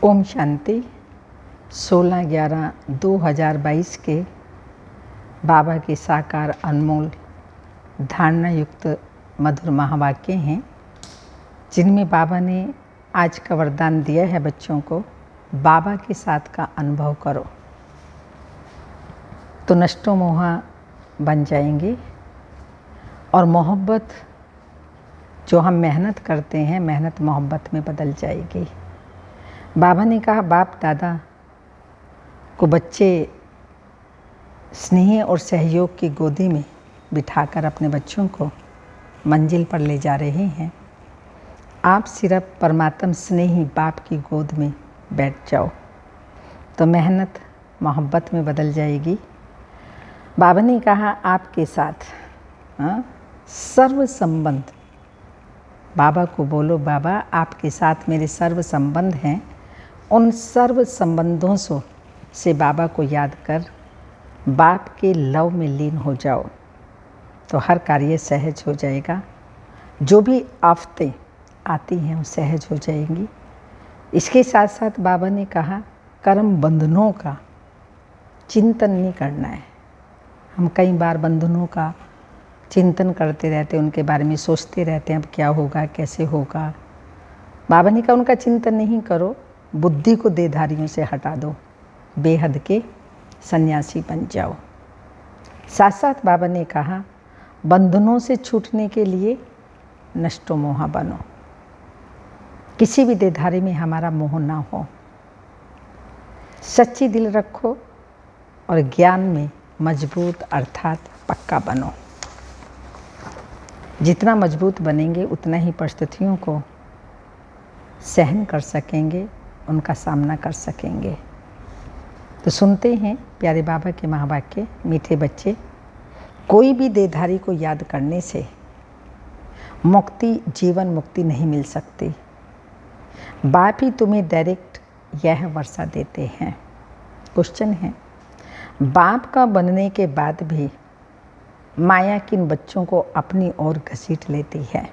ओम शांति। 16/11/2022 के बाबा के साकार अनमोल धारणा युक्त मधुर महावाक्य हैं, जिनमें बाबा ने आज का वरदान दिया है बच्चों को, बाबा के साथ का अनुभव करो तो नष्टो मोहा बन जाएंगे और मोहब्बत जो हम मेहनत करते हैं, मेहनत मोहब्बत में बदल जाएगी। बाबा ने कहा, बाप दादा को बच्चे स्नेह और सहयोग की गोदी में बिठाकर अपने बच्चों को मंजिल पर ले जा रहे हैं। आप सिर्फ परमात्म स्नेही बाप की गोद में बैठ जाओ तो मेहनत मोहब्बत में बदल जाएगी। बाबा ने कहा, आपके साथ सर्व संबंध, बाबा को बोलो, बाबा आपके साथ मेरे सर्व संबंध हैं। उन सर्व संबंधों से बाबा को याद कर बाप के लव में लीन हो जाओ तो हर कार्य सहज हो जाएगा। जो भी आफतें आती हैं वो सहज हो जाएंगी। इसके साथ साथ बाबा ने कहा, कर्म बंधनों का चिंतन नहीं करना है। हम कई बार बंधनों का चिंतन करते रहते हैं, उनके बारे में सोचते रहते हैं, अब क्या होगा, कैसे होगा। बाबा ने कहा, उनका चिंतन नहीं करो, बुद्धि को देहधारियों से हटा दो, बेहद के सन्यासी बन जाओ। साथ साथ बाबा ने कहा, बंधनों से छूटने के लिए नष्टो मोहा बनो। किसी भी देहधारी में हमारा मोह ना हो, सच्ची दिल रखो और ज्ञान में मजबूत अर्थात पक्का बनो। जितना मजबूत बनेंगे उतना ही परिस्थितियों को सहन कर सकेंगे, उनका सामना कर सकेंगे। तो सुनते हैं प्यारे बाबा के महावाक्य। मीठे बच्चे, कोई भी देहधारी को याद करने से मुक्ति, जीवन मुक्ति नहीं मिल सकती। बाप ही तुम्हें डायरेक्ट यह वर्षा देते हैं। क्वेश्चन है, बाप का बनने के बाद भी माया किन बच्चों को अपनी ओर घसीट लेती है?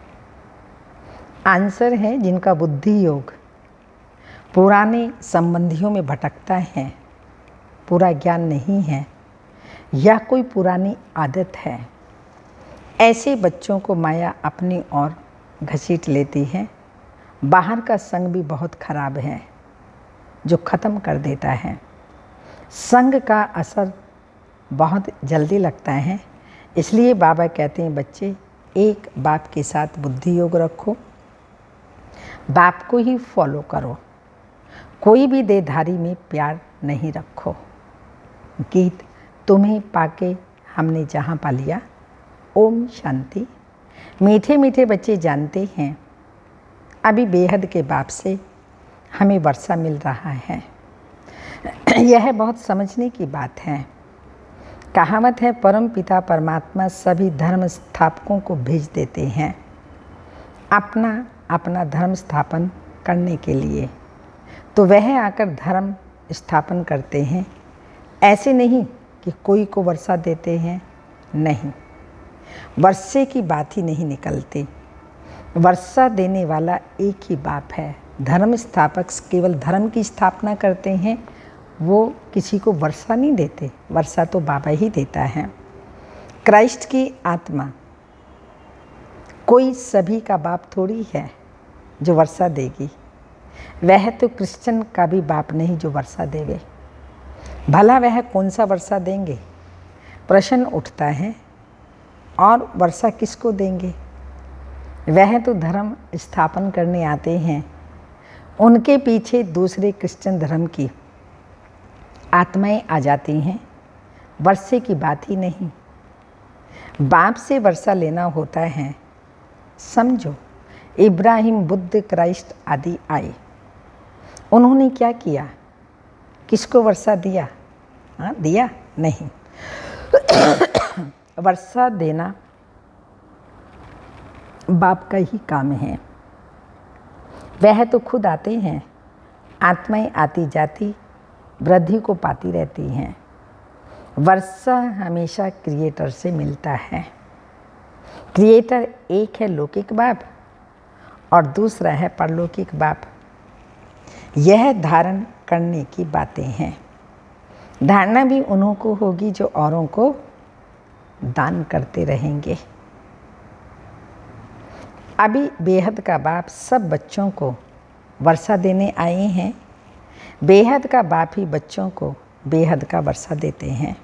आंसर है, जिनका बुद्धि योग पुराने संबंधियों में भटकता है, पूरा ज्ञान नहीं है या कोई पुरानी आदत है। ऐसे बच्चों को माया अपनी ओर घसीट लेती है। बाहर का संग भी बहुत खराब है जो ख़त्म कर देता है। संग का असर बहुत जल्दी लगता है। इसलिए बाबा कहते हैं, बच्चे एक बाप के साथ बुद्धि योग रखो, बाप को ही फॉलो करो, कोई भी देहधारी में प्यार नहीं रखो। गीत तुम्हें पाके हमने जहाँ पा लिया। ओम शांति। मीठे मीठे बच्चे जानते हैं, अभी बेहद के बाप से हमें वर्षा मिल रहा है। यह बहुत समझने की बात है। कहावत है, परम पिता परमात्मा सभी धर्म स्थापकों को भेज देते हैं अपना अपना धर्म स्थापन करने के लिए, तो वह आकर धर्म स्थापन करते हैं। ऐसे नहीं कि कोई को वर्षा देते हैं, नहीं, वर्षे की बात ही नहीं निकलती। वर्षा देने वाला एक ही बाप है। धर्म स्थापक केवल धर्म की स्थापना करते हैं, वो किसी को वर्षा नहीं देते। वर्षा तो बाबा ही देता है। क्राइस्ट की आत्मा कोई सभी का बाप थोड़ी है जो वर्षा देगी। वह तो क्रिश्चियन का भी बाप नहीं जो वर्षा देवे। भला वह कौन सा वर्षा देंगे? प्रश्न उठता है। और वर्षा किसको देंगे? वह तो धर्म स्थापन करने आते हैं, उनके पीछे दूसरे क्रिश्चियन धर्म की आत्माएं आ जाती हैं। वर्षे की बात ही नहीं। बाप से वर्षा लेना होता है। समझो, इब्राहिम, बुद्ध, क्राइस्ट आदि आए, उन्होंने क्या किया? किसको वर्षा दिया? दिया नहीं। वर्षा देना बाप का ही काम है। वह तो खुद आते हैं। आत्माएं आती जाती वृद्धि को पाती रहती हैं। वर्षा हमेशा क्रिएटर से मिलता है। क्रिएटर एक है लौकिक बाप और दूसरा है परलौकिक बाप। यह धारण करने की बातें हैं। धारणा भी उन्हों को होगी जो औरों को दान करते रहेंगे। अभी बेहद का बाप सब बच्चों को वर्षा देने आए हैं। बेहद का बाप ही बच्चों को बेहद का वर्षा देते हैं।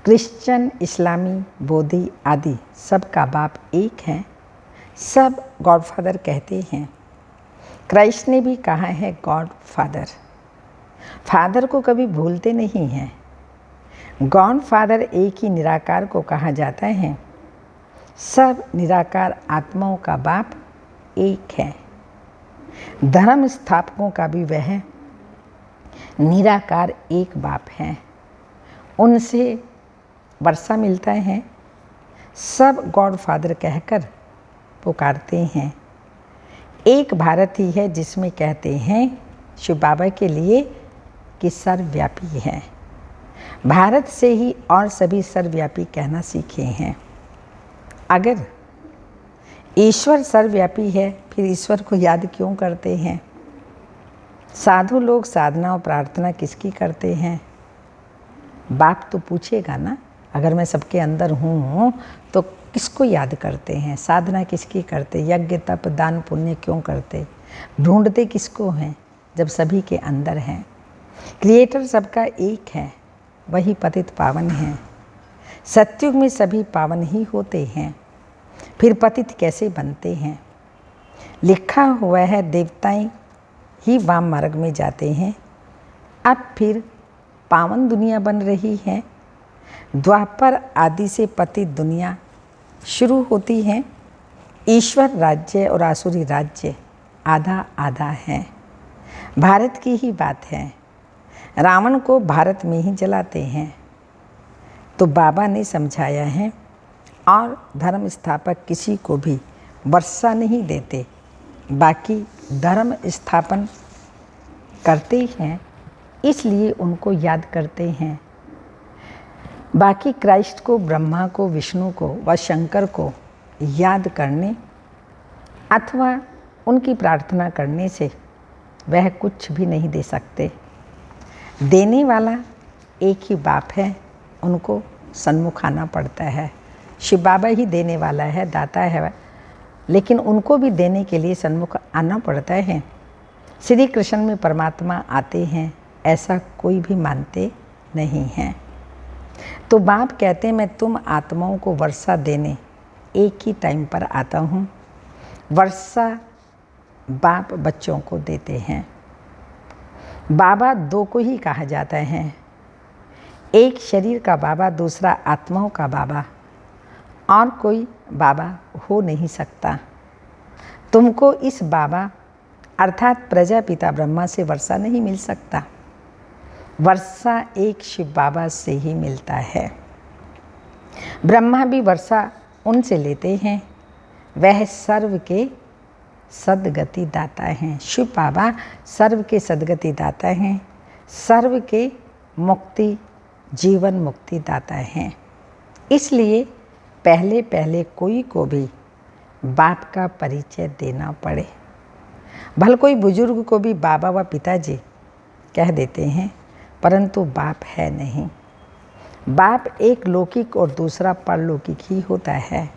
क्रिश्चियन, इस्लामी, बौद्धि आदि सब का बाप एक है। सब गॉड फादर कहते हैं। क्राइस्ट ने भी कहा है गॉड फादर। फादर को कभी भूलते नहीं हैं। गॉड फादर एक ही निराकार को कहा जाता है। सब निराकार आत्माओं का बाप एक है। धर्म स्थापकों का भी वह निराकार एक बाप है। उनसे वर्षा मिलता है। सब गॉड फादर कहकर पुकारते हैं। एक भारत ही है जिसमें कहते हैं शिव बाबा के लिए कि सर्वव्यापी है। भारत से ही और सभी सर्वव्यापी कहना सीखे हैं। अगर ईश्वर सर्वव्यापी है फिर ईश्वर को याद क्यों करते हैं? साधु लोग साधना और प्रार्थना किसकी करते हैं? बाप तो पूछेगा ना, अगर मैं सबके अंदर हूँ तो किसको याद करते हैं? साधना किसकी करते? यज्ञ तप दान पुण्य क्यों करते? ढूंढते किसको हैं जब सभी के अंदर हैं? क्रिएटर सबका एक है, वही पतित पावन है। सत्युग में सभी पावन ही होते हैं, फिर पतित कैसे बनते हैं? लिखा हुआ है देवताएं ही वाम मार्ग में जाते हैं। अब फिर पावन दुनिया बन रही है। द्वापर आदि से पतित दुनिया शुरू होती है। ईश्वर राज्य और आसुरी राज्य आधा आधा है। भारत की ही बात है। रावण को भारत में ही जलाते हैं। तो बाबा ने समझाया है और धर्म स्थापक किसी को भी वर्षा नहीं देते, बाकी धर्म स्थापन करते हैं, इसलिए उनको याद करते हैं। बाकी क्राइस्ट को, ब्रह्मा को, विष्णु को व शंकर को याद करने अथवा उनकी प्रार्थना करने से वह कुछ भी नहीं दे सकते। देने वाला एक ही बाप है, उनको सन्मुख आना पड़ता है। शिव बाबा ही देने वाला है, दाता है, लेकिन उनको भी देने के लिए सन्मुख आना पड़ता है। श्री कृष्ण में परमात्मा आते हैं ऐसा कोई भी मानते नहीं हैं। तो बाप कहते हैं मैं तुम आत्माओं को वर्षा देने एक ही टाइम पर आता हूँ। वर्षा बाप बच्चों को देते हैं। बाबा दो को ही कहा जाता है, एक शरीर का बाबा, दूसरा आत्माओं का बाबा। और कोई बाबा हो नहीं सकता। तुमको इस बाबा अर्थात प्रजापिता ब्रह्मा से वर्षा नहीं मिल सकता। वर्षा एक शिव बाबा से ही मिलता है। ब्रह्मा भी वर्षा उनसे लेते हैं, वह सर्व के सद्गति दाता हैं। शिव बाबा सर्व के सद्गति दाता हैं, सर्व के मुक्ति जीवन मुक्ति दाता हैं। इसलिए पहले पहले कोई को भी बाप का परिचय देना पड़े। भले कोई बुजुर्ग को भी बाबा व पिताजी कह देते हैं, परंतु बाप है नहीं। बाप एक लौकिक और दूसरा परलौकिक ही होता है।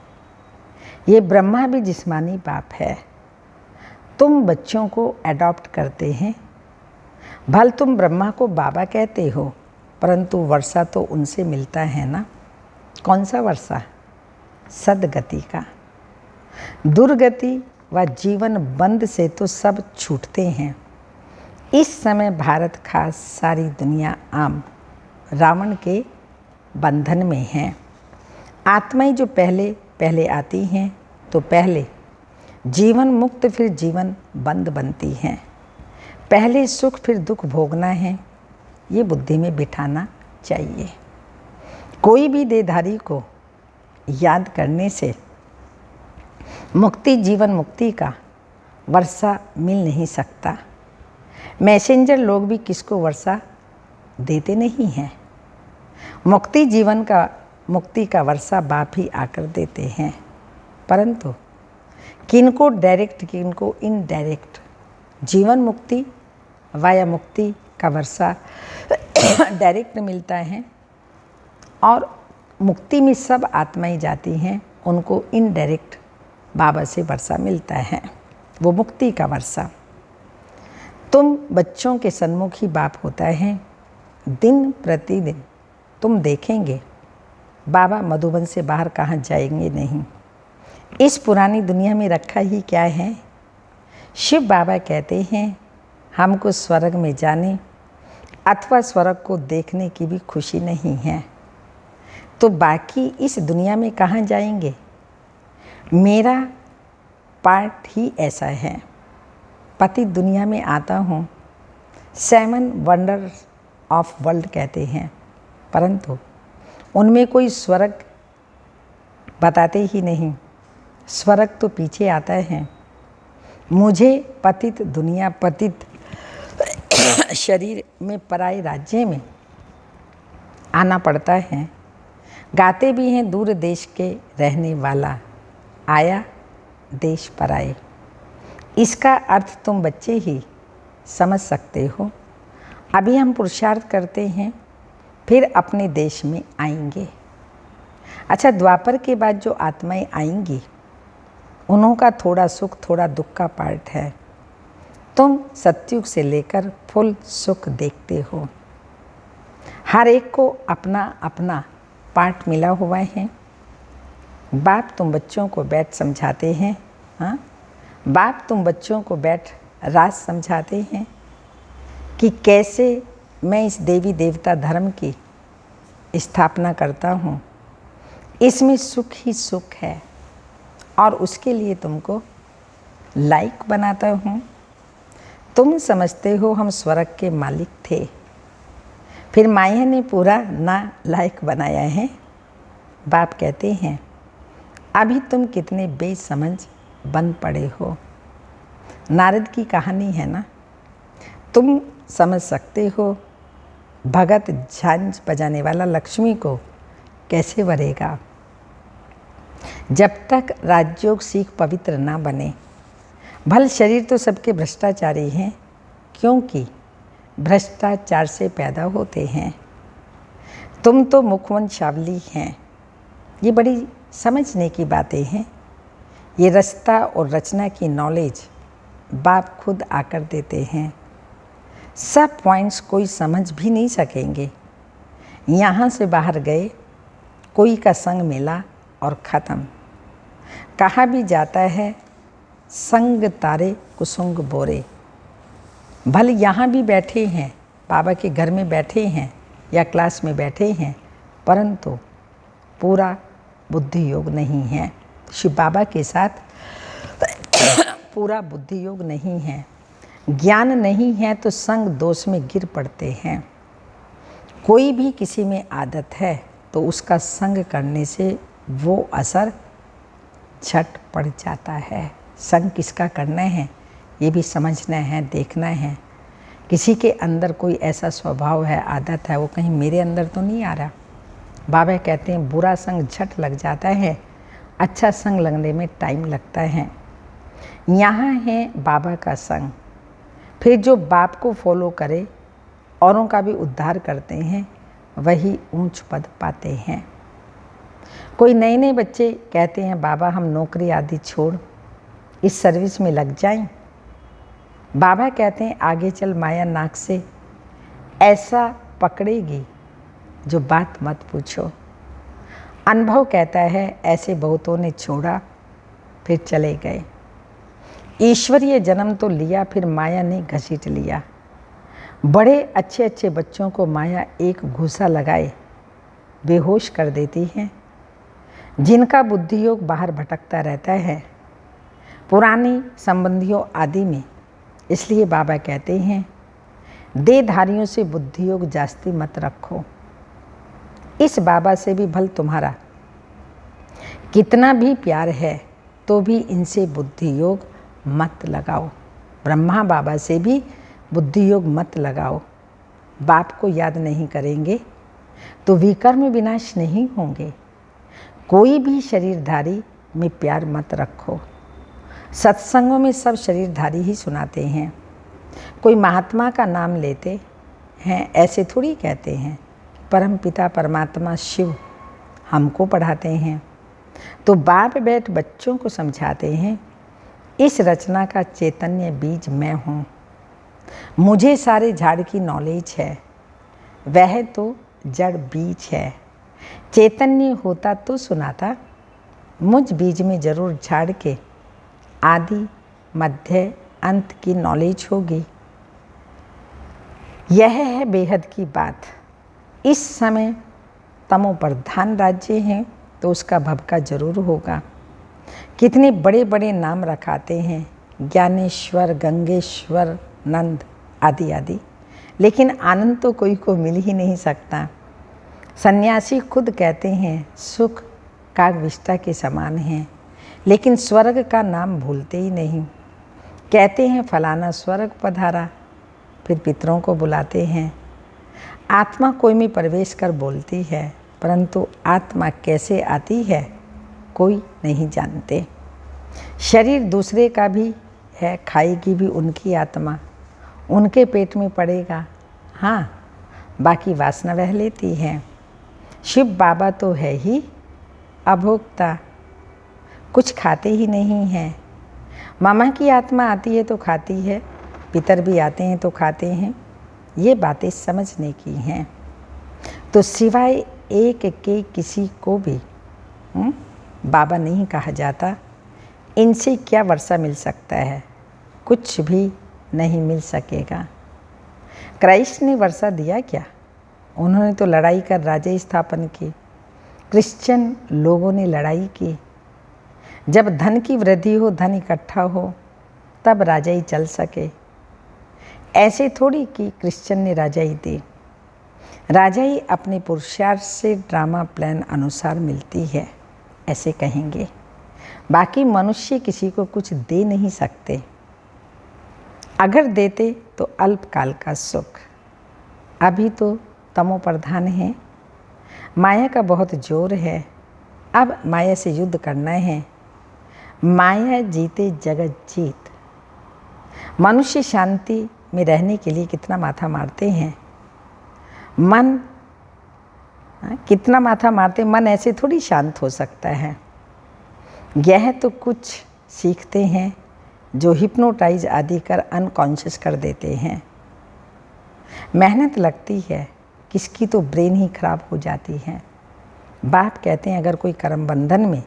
ये ब्रह्मा भी जिस्मानी बाप है। तुम बच्चों को एडॉप्ट करते हैं। भल तुम ब्रह्मा को बाबा कहते हो, परंतु वर्षा तो उनसे मिलता है ना। कौन सा वर्षा? सद्गति का। दुर्गति व जीवन बंद से तो सब छूटते हैं। इस समय भारत खास सारी दुनिया आम रावण के बंधन में है। आत्माएं जो पहले पहले आती हैं तो पहले जीवन मुक्त फिर जीवन बंद बनती हैं। पहले सुख फिर दुख भोगना है, ये बुद्धि में बिठाना चाहिए। कोई भी देहधारी को याद करने से मुक्ति जीवन मुक्ति का वर्षा मिल नहीं सकता। मैसेंजर लोग भी किसको वर्षा देते नहीं हैं। मुक्ति जीवन का मुक्ति का वर्षा बाप ही आकर देते हैं, परंतु किनको डायरेक्ट किनको इनडायरेक्ट जीवन मुक्ति वाया मुक्ति का वर्षा डायरेक्ट मिलता है, और मुक्ति में सब आत्माएं जाती हैं, उनको इनडायरेक्ट बाबा से वर्षा मिलता है, वो मुक्ति का वर्षा। तुम बच्चों के सन्मुख ही बाप होता है। दिन प्रतिदिन तुम देखेंगे बाबा मधुबन से बाहर कहाँ जाएंगे नहीं। इस पुरानी दुनिया में रखा ही क्या है। शिव बाबा कहते हैं हमको स्वर्ग में जाने अथवा स्वर्ग को देखने की भी खुशी नहीं है, तो बाकी इस दुनिया में कहाँ जाएंगे। मेरा पार्ट ही ऐसा है। पति दुनिया में आता हूँ, 7 वंडर्स ऑफ वर्ल्ड कहते हैं, परंतु उनमें कोई स्वर्ग बताते ही नहीं। स्वर्ग तो पीछे आता है। मुझे पतित दुनिया, पतित शरीर में, पराए राज्य में आना पड़ता है। गाते भी हैं दूर देश के रहने वाला, आया देश पराए। इसका अर्थ तुम बच्चे ही समझ सकते हो। अभी हम पुरुषार्थ करते हैं, फिर अपने देश में आएंगे। अच्छा, द्वापर के बाद जो आत्माएं आएंगी उनका थोड़ा सुख थोड़ा दुख का पार्ट है। तुम सतयुग से लेकर फुल सुख देखते हो। हर एक को अपना अपना पार्ट मिला हुआ है। बाप तुम बच्चों को बैठ समझाते हैं, हाँ, बाप तुम बच्चों को बैठ राज समझाते हैं कि कैसे मैं इस देवी देवता धर्म की स्थापना करता हूँ। इसमें सुख ही सुख है, और उसके लिए तुमको लायक बनाता हूँ। तुम समझते हो हम स्वर्ग के मालिक थे, फिर माया ने पूरा ना लायक बनाया है। बाप कहते हैं अभी तुम कितने बेसमझ बन पड़े हो। नारद की कहानी है ना, तुम समझ सकते हो भगत झांझ बजाने वाला लक्ष्मी को कैसे वरेगा। जब तक राजयोग सीख पवित्र ना बने, भल शरीर तो सबके भ्रष्टाचारी हैं, क्योंकि भ्रष्टाचार से पैदा होते हैं। तुम तो मुखवंशावली हैं। ये बड़ी समझने की बातें हैं। ये रास्ता और रचना की नॉलेज बाप खुद आकर देते हैं। सब पॉइंट्स कोई समझ भी नहीं सकेंगे। यहाँ से बाहर गए, कोई का संग मिला और ख़त्म। कहा भी जाता है संग तारे कुसुंग बोरे। भले यहाँ भी बैठे हैं, बाबा के घर में बैठे हैं या क्लास में बैठे हैं, परंतु पूरा बुद्धि योग नहीं है। शिव बाबा के साथ पूरा बुद्धि योग नहीं है। ज्ञान नहीं है तो संग दोष में गिर पड़ते हैं। कोई भी किसी में आदत है तो उसका संग करने से वो असर झट पड़ जाता है। संग किसका करना है ये भी समझना है, देखना है। किसी के अंदर कोई ऐसा स्वभाव है, आदत है, वो कहीं मेरे अंदर तो नहीं आ रहा। बाबा कहते हैं बुरा संग झट लग जाता है, अच्छा संग लगने में टाइम लगता है। यहाँ है बाबा का संग। फिर जो बाप को फॉलो करे, औरों का भी उद्धार करते हैं, वही ऊंच पद पाते हैं। कोई नए नए बच्चे कहते हैं बाबा हम नौकरी आदि छोड़ इस सर्विस में लग जाएं। बाबा कहते हैं आगे चल माया नाक से ऐसा पकड़ेगी जो बात मत पूछो। अनुभव कहता है ऐसे बहुतों ने छोड़ा फिर चले गए। ईश्वरीय जन्म तो लिया, फिर माया ने घसीट लिया। बड़े अच्छे अच्छे बच्चों को माया एक घूसा लगाए बेहोश कर देती है, जिनका बुद्धि योग बाहर भटकता रहता है पुरानी संबंधियों आदि में। इसलिए बाबा कहते हैं देहधारियों से बुद्धि योग जास्ती मत रखो। इस बाबा से भी भल तुम्हारा कितना भी प्यार है तो भी इनसे बुद्धि योग मत लगाओ। ब्रह्मा बाबा से भी बुद्धि योग मत लगाओ। बाप को याद नहीं करेंगे तो विकर्म विनाश नहीं होंगे। कोई भी शरीरधारी में प्यार मत रखो। सत्संगों में सब शरीरधारी ही सुनाते हैं, कोई महात्मा का नाम लेते हैं, ऐसे थोड़ी कहते हैं परम पिता परमात्मा शिव हमको पढ़ाते हैं। तो बाप बैठ बच्चों को समझाते हैं, इस रचना का चैतन्य बीज मैं हूँ। मुझे सारे झाड़ की नॉलेज है, वह तो जड़ बीज है। चैतन्य होता तो सुनाता, मुझ बीज में जरूर झाड़ के आदि मध्य अंत की नॉलेज होगी। यह है बेहद की बात। इस समय तमो प्रधान राज्य है तो उसका भभका जरूर होगा। कितने बड़े बड़े नाम रखाते हैं, ज्ञानेश्वर, गंगेश्वर, नंद आदि आदि, लेकिन आनंद तो कोई को मिल ही नहीं सकता। सन्यासी खुद कहते हैं सुख कागविष्टा के समान है, लेकिन स्वर्ग का नाम भूलते ही नहीं। कहते हैं फलाना स्वर्ग पधारा, फिर पितरों को बुलाते हैं। आत्मा कोई में प्रवेश कर बोलती है, परंतु आत्मा कैसे आती है कोई नहीं जानते। शरीर दूसरे का भी है, खाएगी भी उनकी आत्मा, उनके पेट में पड़ेगा। हाँ, बाकी वासना वह लेती है। शिव बाबा तो है ही अभोक्ता, कुछ खाते ही नहीं हैं। मामा की आत्मा आती है तो खाती है, पितर भी आते हैं तो खाते हैं। ये बातें समझने की हैं। तो सिवाय एक के किसी को भी बाबा नहीं कहा जाता। इनसे क्या वर्षा मिल सकता है? कुछ भी नहीं मिल सकेगा। क्राइस्ट ने वर्षा दिया क्या? उन्होंने तो लड़ाई कर राज्य स्थापन की। क्रिश्चियन लोगों ने लड़ाई की। जब धन की वृद्धि हो, धन इकट्ठा हो, तब राजाई चल सके। ऐसे थोड़ी कि क्रिश्चियन ने राजाई दी। राजाई अपने पुरुषार्थ से ड्रामा प्लान अनुसार मिलती है, ऐसे कहेंगे। बाकी मनुष्य किसी को कुछ दे नहीं सकते। अगर देते तो अल्पकाल का सुख। अभी तो तमो प्रधान है, माया का बहुत जोर है। अब माया से युद्ध करना है। माया जीते जगत जीत। मनुष्य शांति में रहने के लिए कितना माथा मारते हैं। मन कितना माथा मारते, मन ऐसे थोड़ी शांत हो सकता है। यह तो कुछ सीखते हैं जो हिप्नोटाइज आदि कर अनकॉन्शियस कर देते हैं। मेहनत लगती है, किसकी तो ब्रेन ही खराब हो जाती है। बाप कहते हैं अगर कोई कर्म बंधन में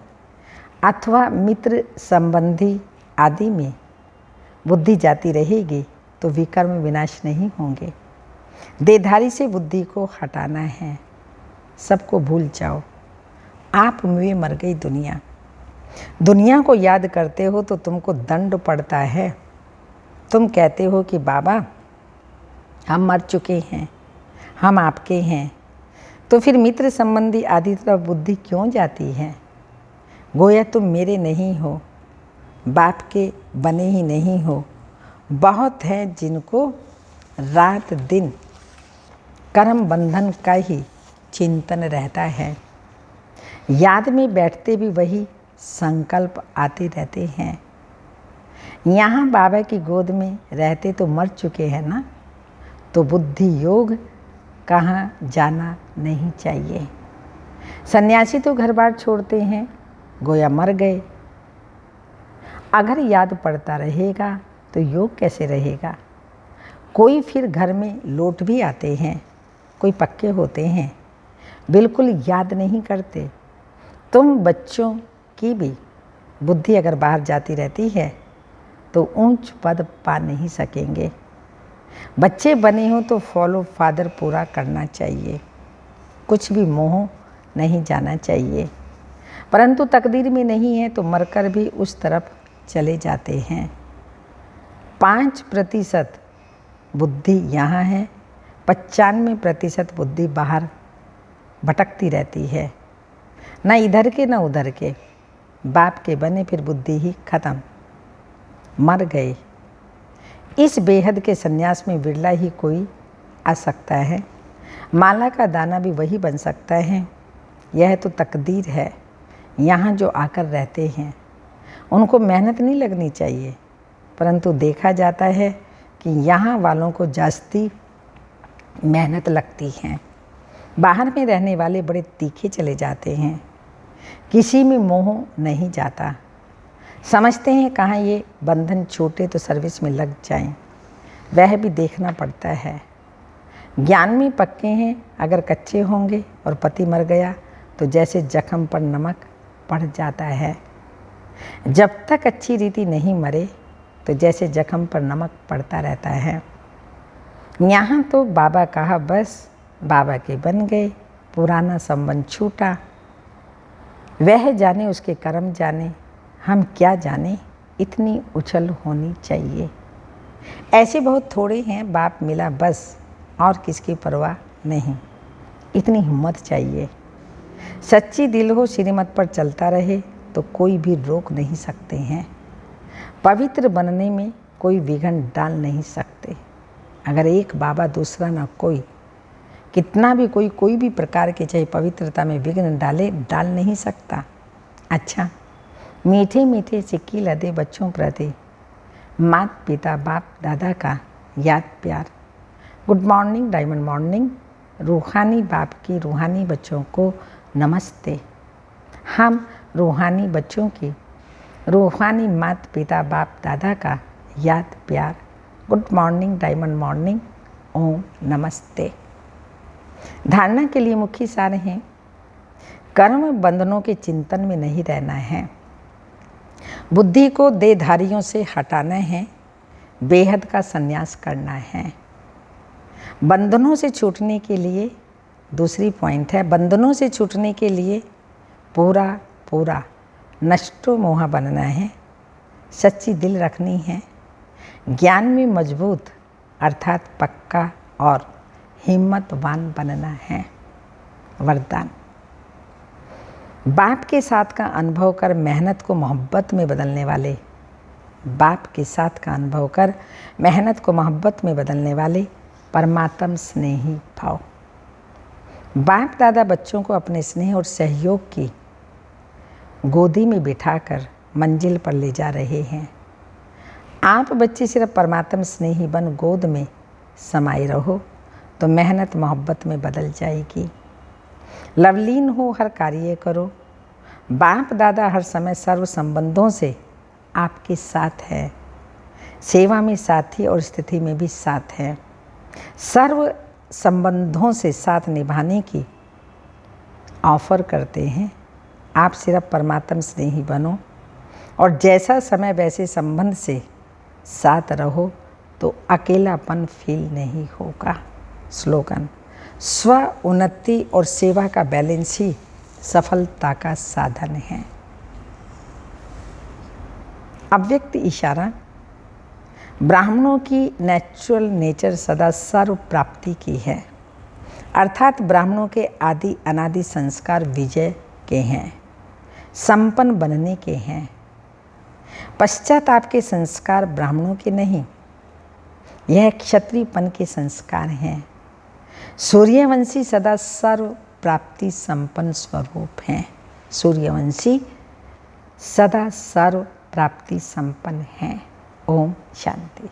अथवा मित्र संबंधी आदि में बुद्धि जाती रहेगी तो विकर्म विनाश नहीं होंगे। देहधारी से बुद्धि को हटाना है। सबको भूल जाओ। आप में मर गई दुनिया। दुनिया को याद करते हो तो तुमको दंड पड़ता है। तुम कहते हो कि बाबा हम मर चुके हैं, हम आपके हैं, तो फिर मित्र संबंधी आदि तरफ बुद्धि क्यों जाती है? गोया तुम मेरे नहीं हो, बाप के बने ही नहीं हो। बहुत हैं जिनको रात दिन कर्म बंधन का ही चिंतन रहता है। याद में बैठते भी वही संकल्प आते रहते हैं। यहाँ बाबा की गोद में रहते तो मर चुके हैं ना, तो बुद्धि योग कहाँ जाना नहीं चाहिए। सन्यासी तो घर बार छोड़ते हैं, गोया मर गए। अगर याद पड़ता रहेगा तो योग कैसे रहेगा? कोई फिर घर में लौट भी आते हैं, कोई पक्के होते हैं, बिल्कुल याद नहीं करते। तुम बच्चों की भी बुद्धि अगर बाहर जाती रहती है तो ऊंच पद पा नहीं सकेंगे। बच्चे बने हो तो फॉलो फादर पूरा करना चाहिए, कुछ भी मोह नहीं जाना चाहिए। परंतु तकदीर में नहीं है तो मरकर भी उस तरफ चले जाते हैं। 5% बुद्धि यहाँ है, 95% बुद्धि बाहर भटकती रहती है, ना इधर के ना उधर के। बाप के बने फिर बुद्धि ही खत्म, मर गए। इस बेहद के सन्यास में बिरला ही कोई आ सकता है। माला का दाना भी वही बन सकता है। यह तो तकदीर है। यहाँ जो आकर रहते हैं उनको मेहनत नहीं लगनी चाहिए, परंतु देखा जाता है कि यहाँ वालों को जास्ती मेहनत लगती है। बाहर में रहने वाले बड़े तीखे चले जाते हैं, किसी में मोह नहीं जाता। समझते हैं कहाँ ये बंधन छोटे तो सर्विस में लग जाएं, वह भी देखना पड़ता है। ज्ञान में पक्के हैं, अगर कच्चे होंगे और पति मर गया तो जैसे जख्म पर नमक पड़ जाता है। जब तक अच्छी रीति नहीं मरे तो जैसे जख्म पर नमक पड़ता रहता है। यहाँ तो बाबा कहा बस बाबा के बन गए, पुराना संबंध छूटा। वह जाने उसके कर्म जाने, हम क्या जाने, इतनी उछल होनी चाहिए। ऐसे बहुत थोड़े हैं, बाप मिला बस और किसकी परवाह नहीं, इतनी हिम्मत चाहिए। सच्ची दिल हो, श्रीमत पर चलता रहे तो कोई भी रोक नहीं सकते हैं। पवित्र बनने में कोई विघ्न डाल नहीं सकते। अगर एक बाबा दूसरा ना कोई, कितना भी कोई भी प्रकार के चाहे पवित्रता में विघ्न डाल नहीं सकता। अच्छा, मीठे मीठे सिक्की लदे बच्चों प्रति माता पिता बाप दादा का याद प्यार। Good morning, diamond morning. रूहानी बाप की रूहानी बच्चों को नमस्ते। हम रूहानी बच्चों की रूहानी माता पिता बाप दादा का याद प्यार। Good morning, diamond morning. Om नमस्ते। धारणा के लिए मुख्य सार हैं, कर्म बंधनों के चिंतन में नहीं रहना है, बुद्धि को देहधारियों से हटाना है, बेहद का संन्यास करना है। बंधनों से छूटने के लिए दूसरी पॉइंट है, बंधनों से छूटने के लिए पूरा नष्टो मोहा बनना है, सच्ची दिल रखनी है, ज्ञान में मजबूत अर्थात पक्का और हिम्मतवान बनना है। वरदान। बाप के साथ का अनुभव कर मेहनत को मोहब्बत में बदलने वाले, बाप के साथ का अनुभव कर मेहनत को मोहब्बत में बदलने वाले परमात्म स्नेही भाव। बाप दादा बच्चों को अपने स्नेह और सहयोग की गोदी में बिठाकर मंजिल पर ले जा रहे हैं। आप बच्चे सिर्फ परमात्म स्नेही बन गोद में समाये रहो तो मेहनत मोहब्बत में बदल जाएगी। लवलीन हो, हर कार्य करो। बाप दादा हर समय सर्व संबंधों से आपके साथ है, सेवा में साथी और स्थिति में भी साथ है। सर्व संबंधों से साथ निभाने की ऑफर करते हैं। आप सिर्फ परमात्म स्नेही बनो और जैसा समय वैसे संबंध से साथ रहो तो अकेलापन फील नहीं होगा। स्लोगन। स्व उन्नति और सेवा का बैलेंस ही सफलता का साधन है। अव्यक्त इशारा। ब्राह्मणों की नेचुरल नेचर सदा सर्व प्राप्ति की है, अर्थात ब्राह्मणों के आदि अनादि संस्कार विजय के हैं, संपन्न बनने के हैं। पश्चाताप के संस्कार ब्राह्मणों के नहीं, यह क्षत्रियपन के संस्कार हैं। सूर्यवंशी सदा सर्व प्राप्ति संपन्न स्वरूप हैं। सूर्यवंशी सदा सर्व प्राप्ति संपन्न हैं। ओम शांति।